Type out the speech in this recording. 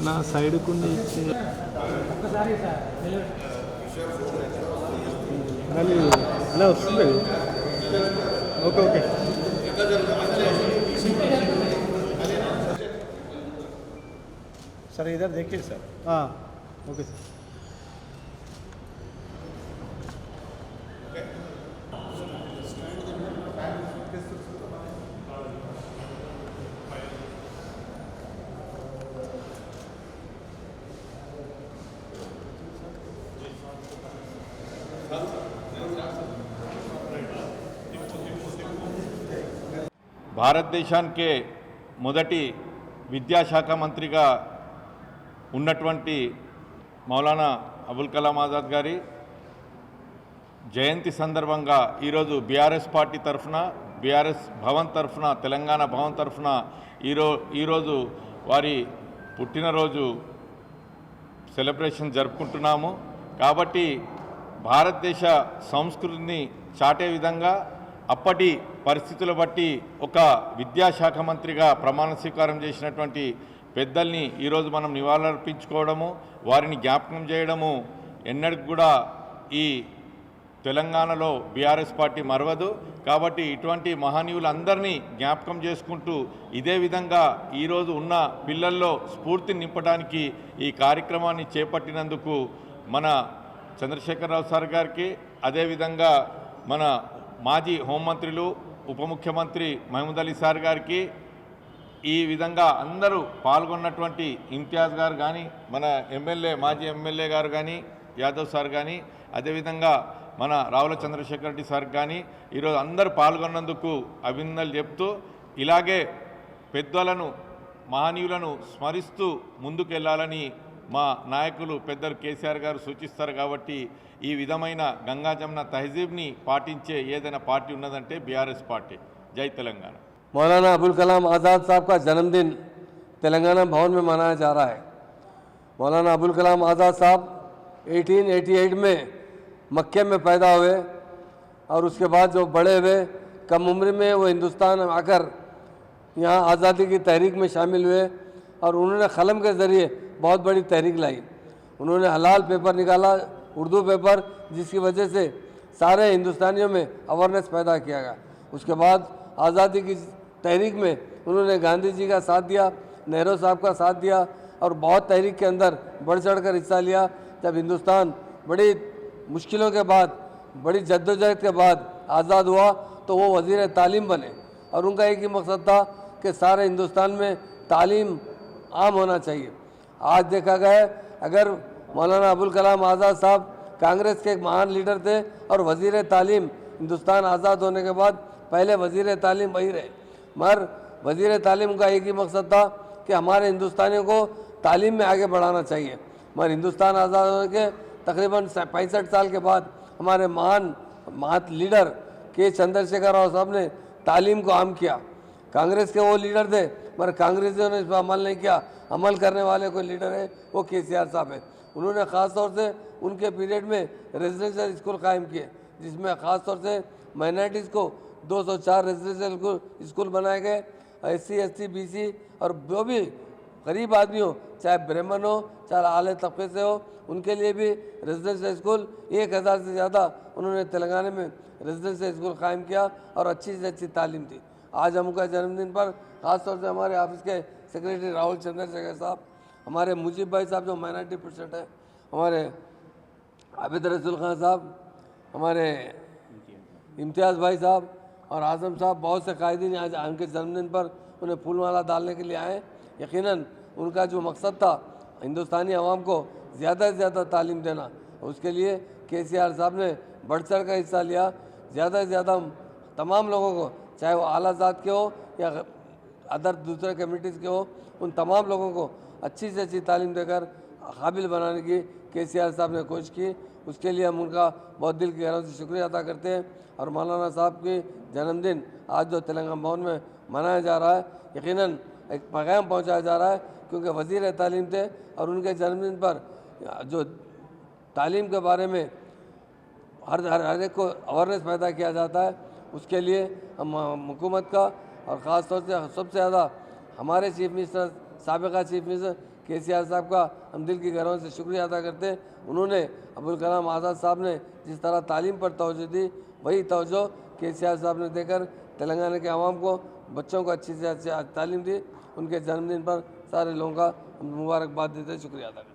నా సైడ్ కొన్ని అలా వస్తుంది. ఓకే ఓకే सर इधर देखिए सर. हाँ ओके सर. భారతదేశానికే మొదటి విద్యాశాఖ మంత్రిగా ఉన్నటువంటి మౌలానా అబుల్ కలాం ఆజాద్ గారి జయంతి సందర్భంగా ఈరోజు బీఆర్ఎస్ పార్టీ తరఫున, బీఆర్ఎస్ భవన్ తరఫున, తెలంగాణ భవన్ తరఫున ఈరోజు వారి పుట్టినరోజు సెలబ్రేషన్ జరుపుకుంటున్నాము. కాబట్టి భారతదేశ సంస్కృతిని చాటే విధంగా అప్పటి పరిస్థితుల బట్టి ఒక విద్యాశాఖ మంత్రిగా ప్రమాణ స్వీకారం చేసినటువంటి పెద్దల్ని ఈరోజు మనం నివాళులర్పించుకోవడము, వారిని జ్ఞాపకం చేయడము ఎన్నటికి కూడా ఈ తెలంగాణలో బీఆర్ఎస్ పార్టీ మరవదు. కాబట్టి ఇటువంటి మహనీయులందరినీ జ్ఞాపకం చేసుకుంటూ ఇదే విధంగా ఈరోజు ఉన్న పిల్లల్లో స్ఫూర్తిని నింపడానికి ఈ కార్యక్రమాన్ని చేపట్టినందుకు మన చంద్రశేఖరరావు సార్ గారికి, అదేవిధంగా మన మాజీ హోంమంత్రులు ఉప ముఖ్యమంత్రి మహమూద్ అలీ సార్ గారికి, ఈ విధంగా అందరూ పాల్గొన్నటువంటి ఇంతియాజ్ గారు కానీ, మన మాజీ ఎమ్మెల్యే గారు కానీ, యాదవ్ సార్ కానీ, అదేవిధంగా మన రావుల చంద్రశేఖర్ రెడ్డి సార్ కానీ ఈరోజు అందరూ పాల్గొన్నందుకు అభినందనలు చెప్తూ, ఇలాగే పెద్దలను మహనీయులను స్మరిస్తూ ముందుకెళ్లాలని మా నాయకులు పెద్దలు కేసీఆర్ గారు సూచిస్తారు. కాబట్టి ఈ విధమైన గంగా జమున తహజీబ్ని పాటించే ఏదైనా పార్టీ ఉన్నదంటే బీఆర్ఎస్ పార్టీ. జై తెలంగాణ. मौलाना अबुल कलाम आज़ाद साहब का जन्मदिन तेलंगाना भवन में मनाया जा रहा है। मौलाना अबुल कलाम आज़ाद साहब 1888 में मक्के में पैदा हुए और उसके बाद जो बड़े हुए, कम उम्र में वो हिंदुस्तान आकर यहाँ आज़ादी की तहरीक में शामिल हुए और उन्होंने क़लम के ज़रिए बहुत बड़ी तहरीक लाई। उन्होंने हलाल पेपर निकाला, उर्दू पेपर, जिसकी वजह से सारे हिंदुस्तानियों में अवेयरनेस पैदा किया गया। उसके बाद आज़ादी की तहरीक में उन्होंने गांधी जी का साथ दिया, नेहरू साहब का साथ दिया और बहुत तहरीक के अंदर बढ़ चढ़ कर हिस्सा लिया। जब हिंदुस्तान बड़ी मुश्किलों के बाद, बड़ी जद्दोजहद के बाद आज़ाद हुआ तो वो वज़ीर तालीम बने और उनका एक ही मकसद था कि सारे हिंदुस्तान में तालीम आम होना चाहिए। आज देखा गया है, अगर मौलाना अबुल कलाम आज़ाद साहब कांग्रेस के एक महान लीडर थे और वज़ीर तालीम हिंदुस्तान आज़ाद होने के बाद पहले वज़ीर तालीम वही रहे, मगर वज़ीर तालीम का एक ही मकसद था कि हमारे हिंदुस्तानियों को तालीम में आगे बढ़ाना चाहिए। मगर हिंदुस्तान आज़ाद होने के तकरीबन 65 साल के बाद हमारे महान लीडर के चंद्रशेखर राव साहब ने तालीम को आम किया। कांग्रेस के वो लीडर थे मगर कांग्रेसियों ने इस पर अमल नहीं किया। अमल करने वाले कोई लीडर है वो केसीआर साहब है। उन्होंने ख़ास तौर से उनके पीरियड में रेजिडेंशियल स्कूल कायम किए, जिसमें ख़ास तौर से माइनॉरिटीज़ को 204 रेजिडेंशियल स्कूल बनाए गए। SC ST BC और जो भी गरीब आदमी हो, चाहे ब्राह्मण हो, चाहे आले तबके से हो, उनके लिए भी रेजिडेंशियल स्कूल 1000 से ज़्यादा उन्होंने तेलंगाना में रेजिडेंशियल स्कूल कायम किया और अच्छी से अच्छी तालीम दी। आज हम उनका जन्मदिन पर ख़ासतौर से हमारे ऑफिस के सेक्रेटरी राहुल चंद्रशेखर साहब, हमारे मुजीब भाई साहब जो माइनॉरिटी प्रेसिडेंट है, हमारे आबिद रसूल खान साहब, हमारे इम्तियाज़ भाई साहब और आज़म साहब, बहुत से कायदीन आज उनके जन्मदिन पर उन्हें फूलमाला डालने के लिए आए। यकीनन उनका जो मकसद था हिंदुस्तानी अवाम को ज़्यादा से ज़्यादा तालीम देना, उसके लिए केसीआर साहब ने बढ़ चढ़ कर हिस्सा लिया। ज़्यादा से ज़्यादा तमाम लोगों को, चाहे वो आला ज़ात के हो या अदर दूसरे कम्युनिटीज़ के हो, उन तमाम लोगों को अच्छी से अच्छी तालीम देकर काबिल बनाने की केसीआर साहब ने कोशिश की। उसके लिए हम उनका बहुत दिल की गहराई से शुक्रिया अदा करते हैं। और मौलाना साहब की जन्मदिन आज जो तेलंगाना भवन में मनाया जा रहा है, यकीनन एक पैगाम पहुंचाया जा रहा है, क्योंकि वज़ीर तालीम थे और उनके जन्मदिन पर जो तालीम के बारे में हर एक को अवेयरनेस पैदा किया जाता है। उसके लिए हम हुकूमत का और ख़ास तौर से सबसे ज़्यादा हमारे चीफ मिनिस्टर, साबिक़ा चीफ मिनिस्टर KCR साहब का हम दिल की गहराइयों से शुक्रिया अदा करते हैं। उन्होंने अब्दुल कलाम आज़ाद साहब ने जिस तरह तालीम पर तवज्जो दी, वही तवज्जो KCR साहब ने देकर तेलंगाना के आवाम को, बच्चों को अच्छी से अच्छी तालीम दी। उनके जन्मदिन पर सारे लोगों का मुबारकबाद देते शुक्रिया अदा करते हैं।